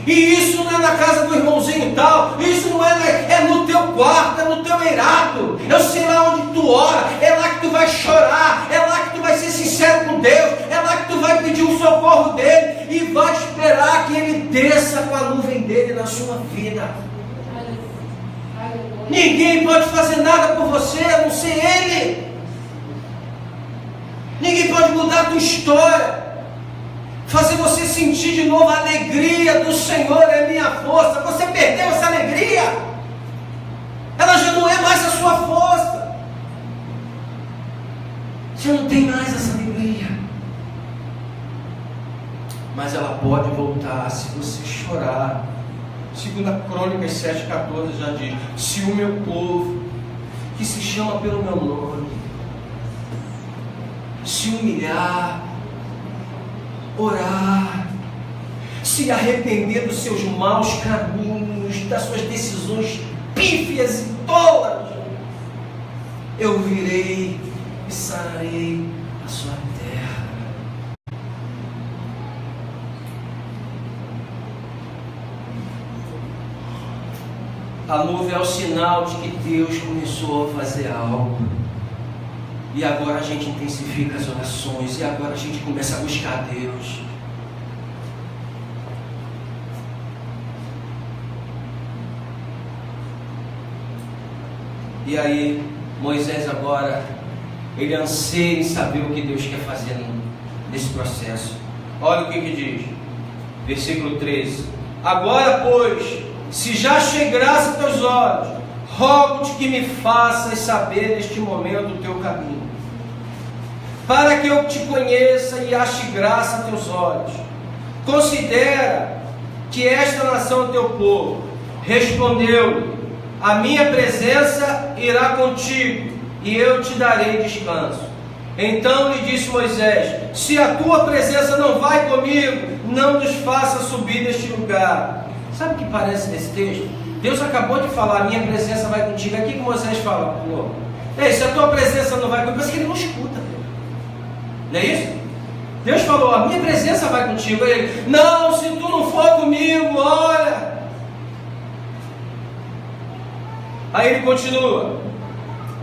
E isso não é na casa do irmãozinho tal, isso não é no teu quarto, é no teu eirado. Eu sei lá onde tu ora, é lá que tu vai chorar, é lá que tu vai ser sincero com Deus, é lá que tu vai pedir o socorro dele e vai esperar que ele desça com a nuvem dele na sua vida. Ninguém pode fazer nada por você a não ser ele. Ninguém pode mudar a tua história, fazer você sentir de novo a alegria do Senhor é minha força. Você perdeu essa alegria, ela já não é mais a sua força. Você não tem mais essa alegria, mas ela pode voltar se você chorar. 2 Crônicas 7,14 já diz: se o meu povo, que se chama pelo meu nome, se humilhar, orar, se arrepender dos seus maus caminhos, das suas decisões pífias e tolas, eu virei e sararei a sua terra. A nuvem é o sinal de que Deus começou a fazer algo. E agora a gente intensifica as orações. E agora a gente começa a buscar Deus. E aí, Moisés agora, ele anseia em saber o que Deus quer fazer nesse processo. Olha o que diz, versículo 13: agora, pois, se já achei graça a teus olhos, rogo-te que me faças saber neste momento o teu caminho, para que eu te conheça e ache graça a teus olhos. Considera que esta nação é teu povo. Respondeu-lhe: a minha presença irá contigo, e eu te darei descanso. Então lhe disse Moisés: se a tua presença não vai comigo, não nos faça subir deste lugar. Sabe o que parece nesse texto? Deus acabou de falar: a minha presença vai contigo. Aqui que Moisés fala: pô, ei, se a tua presença não vai comigo, parece que ele não escuta. Não é isso? Deus falou: a minha presença vai contigo. Aí ele: não, se tu não for comigo, olha. Aí ele continua: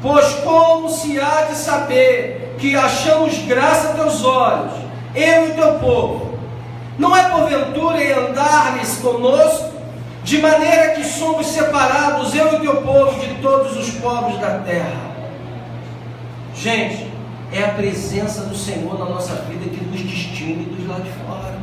pois como se há de saber que achamos graça a teus olhos, eu e teu povo? Não é porventura em andares conosco, de maneira que somos separados, eu e teu povo, de todos os povos da terra? Gente, é a presença do Senhor na nossa vida que nos distingue dos lá de fora.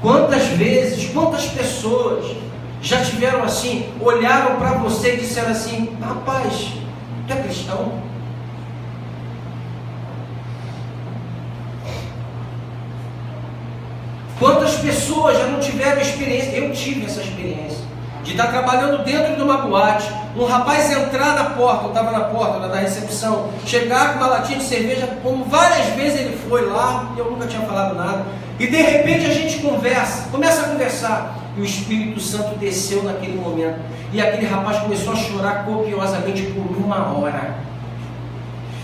Quantas vezes, quantas pessoas já tiveram assim, olharam para você e disseram assim: rapaz, tu é cristão? Quantas pessoas já não tiveram experiência? Eu tive essa experiência de estar trabalhando dentro de uma boate, um rapaz entrar na porta, eu estava na porta da recepção, chegar com uma latinha de cerveja, como várias vezes ele foi lá, e eu nunca tinha falado nada, e de repente a gente começa a conversar, e o Espírito Santo desceu naquele momento, e aquele rapaz começou a chorar copiosamente por 1 hora,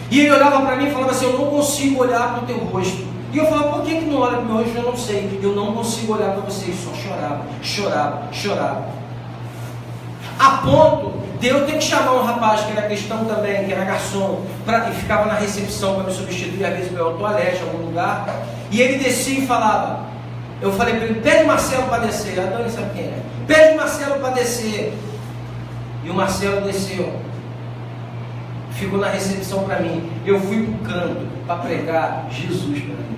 e ele olhava para mim e falava assim: eu não consigo olhar para o teu rosto. E eu falava: por que não olha para o meu rosto? Eu não sei, eu não consigo olhar para você. E só chorava. A ponto de eu ter que chamar um rapaz que era cristão também, que era garçom, e ficava na recepção para me substituir, às vezes para ir ao toalete, em algum lugar, e ele descia e falava, eu falei para ele: pede o Marcelo para descer. A Dani sabe quem é? Pede o Marcelo para descer. E o Marcelo desceu, ficou na recepção para mim. Eu fui para o canto para pregar Jesus para mim.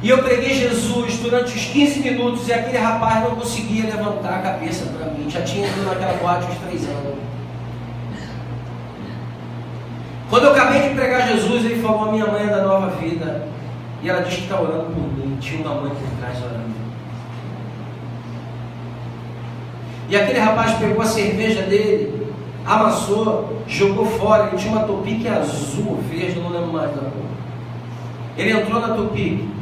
E eu preguei Jesus durante os 15 minutos e aquele rapaz não conseguia levantar a cabeça para mim. Já tinha ido naquela boate uns 3 anos. Quando eu acabei de pregar Jesus, ele falou: a minha mãe é da Nova Vida. E ela disse que está orando por mim. Tinha uma mãe por trás orando. E aquele rapaz pegou a cerveja dele, amassou, jogou fora. Ele tinha uma Topic azul ou verde, eu não lembro mais da cor. Ele entrou na Topic.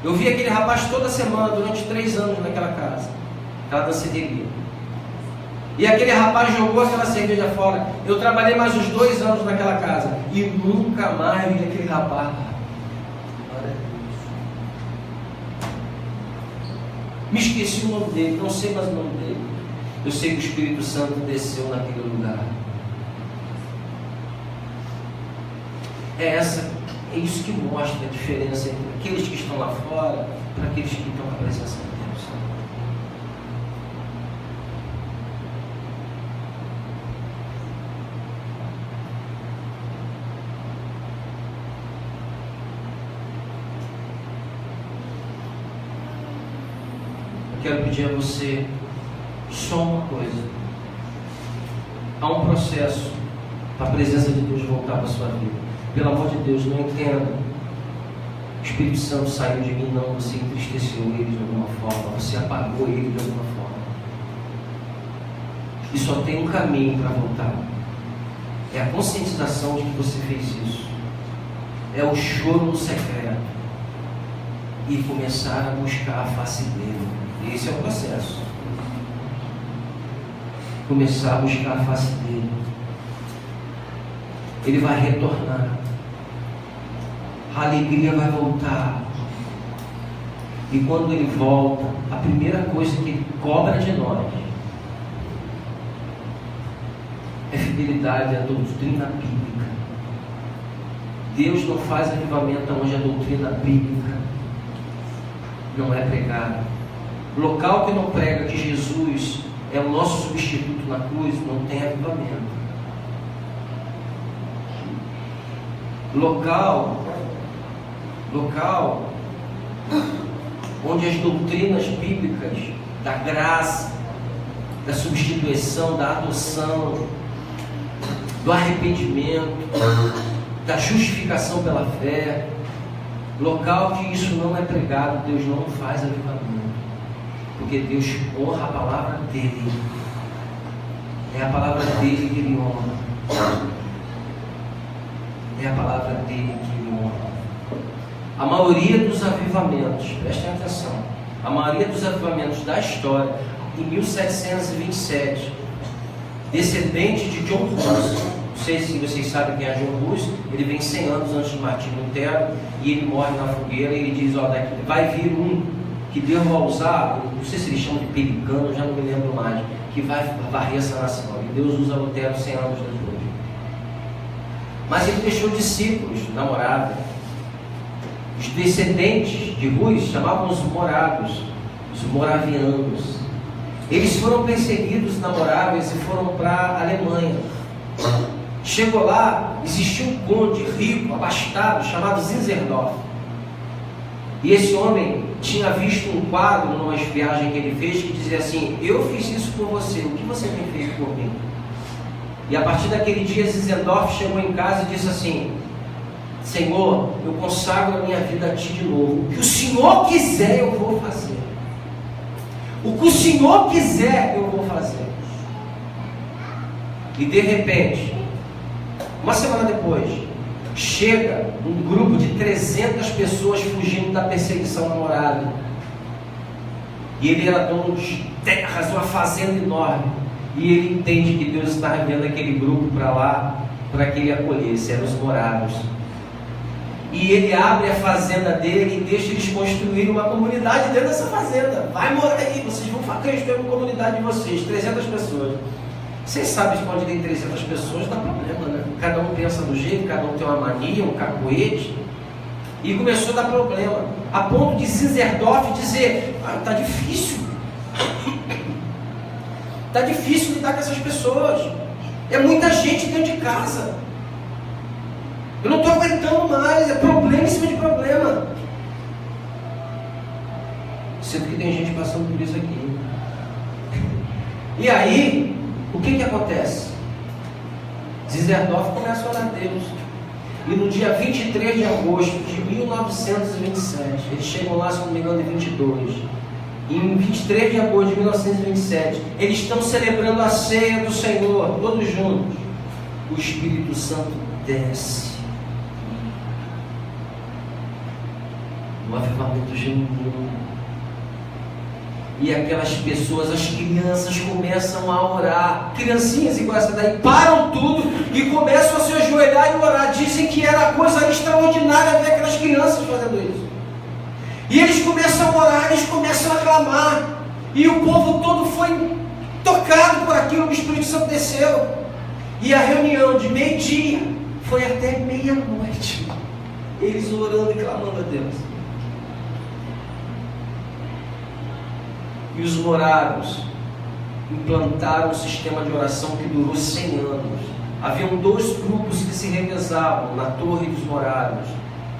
Eu vi aquele rapaz toda semana, durante 3 anos naquela casa, aquela danceteria. E aquele rapaz jogou aquela cerveja fora. Eu trabalhei mais uns 2 anos naquela casa e nunca mais vi aquele rapaz. Me esqueci o nome dele, não sei mais o nome dele. Eu sei que o Espírito Santo desceu naquele lugar. É isso que mostra a diferença entre aqueles que estão lá fora para aqueles que estão na presença de Deus. Eu quero pedir a você só uma coisa. Há um processo para a presença de Deus voltar para a sua vida. Pelo amor de Deus, não entenda. O Espírito Santo saiu de mim, não. Você entristeceu ele de alguma forma. Você apagou ele de alguma forma. E só tem um caminho para voltar. É a conscientização de que você fez isso. É o choro no secreto. E começar a buscar a face dele. Esse é o processo. Começar a buscar a face dele. Ele vai retornar. A alegria vai voltar. E quando Ele volta, a primeira coisa que Ele cobra de nós é fidelidade à doutrina bíblica. Deus não faz avivamento onde a doutrina bíblica não é pregada. Local que não prega que Jesus é o nosso substituto na cruz, não tem avivamento. Local onde as doutrinas bíblicas da graça, da substituição, da adoção, do arrependimento, da justificação pela fé, local que isso não é pregado, Deus não faz avivamento, porque Deus honra a palavra dele, é a palavra dele que Ele honra, é a palavra dele que Ele honra. A maioria dos avivamentos, prestem atenção, a maioria dos avivamentos da história, em 1727, descendente de John Hus, não sei se vocês sabem quem é John Hus, ele vem 100 anos antes de Martinho Lutero, e ele morre na fogueira, e ele diz, daqui vai vir um que Deus vai usar, não sei se eles chamam de pelicano, eu já não me lembro mais, que vai varrer essa nação, e Deus usa Lutero 100 anos depois. Mas ele deixou discípulos, namorados. Os descendentes de Hus chamavam os morados, os moravianos. Eles foram perseguidos na Morávia e foram para a Alemanha. Chegou lá, existia um conde rico, abastado, chamado Zinzendorf. E esse homem tinha visto um quadro numa viagem que ele fez que dizia assim: eu fiz isso por você, o que você tem feito por mim? E a partir daquele dia Zinzendorf chegou em casa e disse assim: Senhor, eu consagro a minha vida a Ti de novo. O que o Senhor quiser eu vou fazer. O que o Senhor quiser eu vou fazer. E de repente, uma semana depois, chega um grupo de 300 pessoas fugindo da perseguição namorada. E ele era dono de terras, uma fazenda enorme. E ele entende que Deus está enviando aquele grupo para lá, para que ele acolhesse, eram os morados. E ele abre a fazenda dele e deixa eles construírem uma comunidade dentro dessa fazenda. Vai morar aí, vocês vão construir uma comunidade de vocês, 300 pessoas. Vocês sabem que onde tem 300 pessoas dá problema, né? Cada um pensa do jeito, cada um tem uma mania, um cacoete. E começou a dar problema, a ponto de Zinzendorf dizer: tá difícil. Tá difícil lidar com essas pessoas. É muita gente dentro de casa. Eu não estou aguentando mais, é problema em cima de problema. Sinto que tem gente passando por isso aqui. E aí, o que acontece? Zinzendorf começa a orar a Deus. E no dia 23 de agosto de 1927, eles chegam lá, se não me engano, em 22. E em 23 de agosto de 1927, eles estão celebrando a ceia do Senhor, todos juntos. O Espírito Santo desce. O avivamento genuíno. E aquelas pessoas, as crianças, começam a orar. Criancinhas igual essa daí, param tudo e começam a se ajoelhar e orar. Dizem que era coisa extraordinária ver aquelas crianças fazendo isso. E eles começam a orar, eles começam a clamar. E o povo todo foi tocado por aquilo, o Espírito Santo desceu. E a reunião de meio-dia foi até meia-noite. Eles orando e clamando a Deus. E os morados implantaram um sistema de oração que durou 100 anos. Haviam 2 grupos que se revezavam na torre dos morados.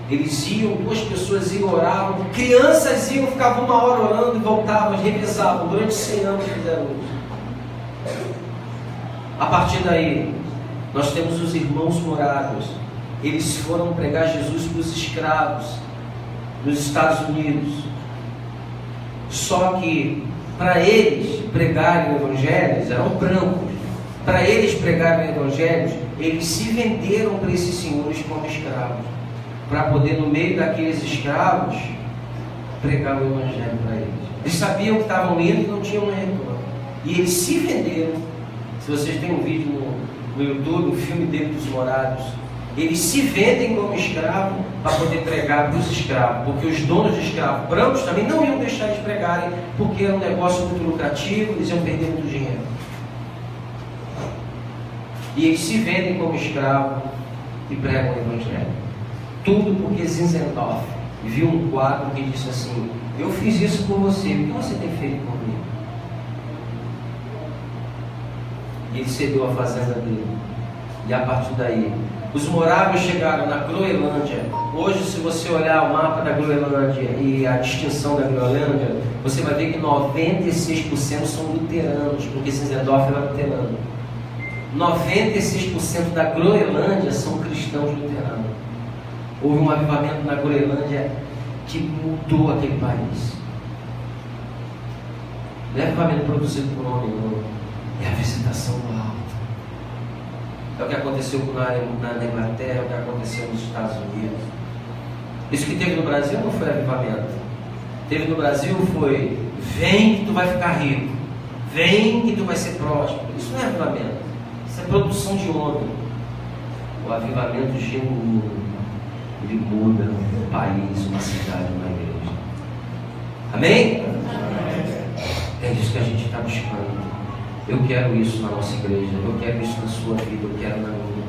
Eles iam, 2 pessoas iam, oravam, crianças iam, ficavam 1 hora orando e voltavam, revezavam. Durante 100 anos fizeram isso. A partir daí, nós temos os irmãos morados. Eles foram pregar Jesus para os escravos nos Estados Unidos. Só que para eles pregarem o Evangelho, eles eram brancos. Para eles pregarem o Evangelho, eles se venderam para esses senhores como escravos, para poder, no meio daqueles escravos, pregar o Evangelho para eles. Eles sabiam que estavam indo e não tinham mais retorno. E eles se venderam. Se vocês têm um vídeo no YouTube, um filme dele dos morados, Eles se vendem como escravo para poder pregar para os escravos, porque os donos de escravos brancos também não iam deixar eles pregarem, porque era um negócio muito lucrativo, eles iam perder muito dinheiro. E eles se vendem como escravos e pregam o Evangelho. Tudo porque Zinzendorf viu um quadro que disse assim: eu fiz isso por você, o que você tem feito por mim? E ele cedeu a fazenda dele. E a partir daí, os moráveis chegaram na Groenlândia. Hoje, se você olhar o mapa da Groenlândia e a distinção da Groenlândia, você vai ver que 96% são luteranos, porque Zinzendorf era luterano. 96% da Groenlândia são cristãos luteranos. Houve um avivamento na Groenlândia que mudou aquele país. Não é avivamento produzido por homem, não. É a visitação do alto. É o que aconteceu na Inglaterra, é o que aconteceu nos Estados Unidos. Isso que teve no Brasil não foi avivamento. Teve no Brasil foi: vem que tu vai ficar rico, vem que tu vai ser próspero. Isso não é avivamento, isso é produção de homem. O avivamento genuíno, ele muda um país, uma cidade, uma igreja. Amém? É isso que a gente está buscando. Eu quero isso na nossa igreja, eu quero isso na sua vida, eu quero na minha.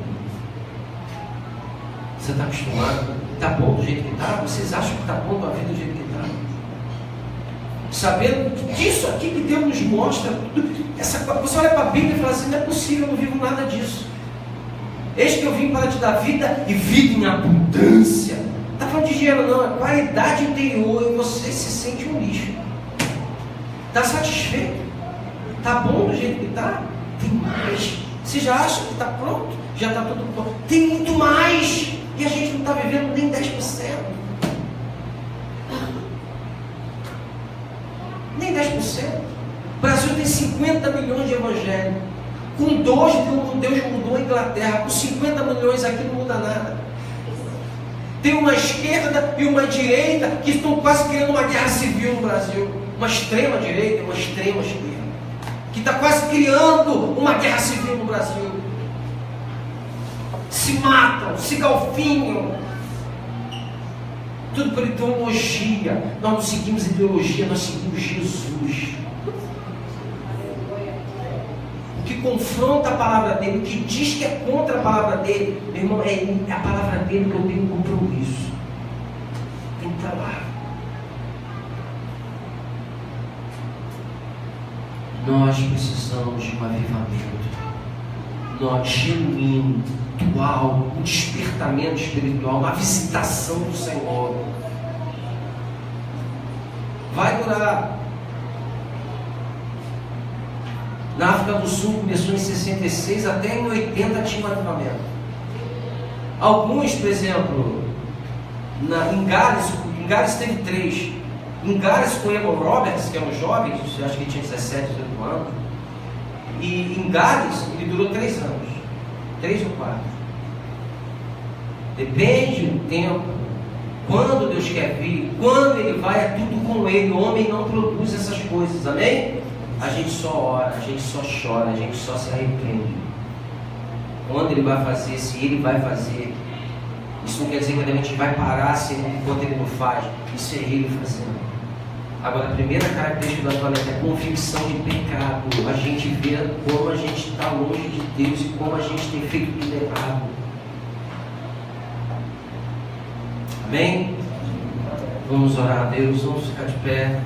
Você está acostumado? Está bom do jeito que está? Vocês acham que está bom a vida do jeito que está? Sabendo disso aqui que Deus nos mostra, você olha para a Bíblia e fala assim: não é possível, eu não vivo nada disso. Eis que eu vim para te dar vida e vida em abundância. Não está falando de dinheiro não, é qualidade interior, e você se sente um lixo. Está satisfeito? Está bom do jeito que está? Tem mais. Você já acha que está pronto? Já está tudo pronto? Tem muito mais. E a gente não está vivendo nem 10%. Nem 10%. O Brasil tem 50 milhões de evangélicos. Com 2, Deus mudou a Inglaterra. Com 50 milhões aqui não muda nada. Tem uma esquerda e uma direita que estão quase criando uma guerra civil no Brasil. Uma extrema direita e uma extrema esquerda, que está quase criando uma guerra civil no Brasil. Se matam, se galfinham. Tudo por ideologia. Nós não seguimos ideologia, nós seguimos Jesus. O que confronta a palavra dele, o que diz que é contra a palavra dele, meu irmão, é a palavra dele que eu tenho compromisso. Tem que estar lá. Nós precisamos de um avivamento. Nós, genuíno, atual, um despertamento espiritual, uma visitação do Senhor. Vai durar. Na África do Sul começou em 66, até em 80 tinha um avivamento. Alguns, por exemplo, em Gales teve 3. Em Gales com Evan Roberts, que é um jovem, acho que tinha 17, 18 anos. E em Gales ele durou 3 anos. 3 ou 4. Depende do tempo. Quando Deus quer vir, quando Ele vai, é tudo com Ele. O homem não produz essas coisas, amém? A gente só ora, a gente só chora, a gente só se arrepende. Quando Ele vai fazer, se Ele vai fazer, isso não quer dizer que a gente vai parar enquanto Ele não faz. Isso é Ele fazendo. Agora, a primeira característica do avivamento é convicção de pecado. A gente vê como a gente está longe de Deus e como a gente tem feito tudo errado. Amém? Vamos orar a Deus, vamos ficar de pé.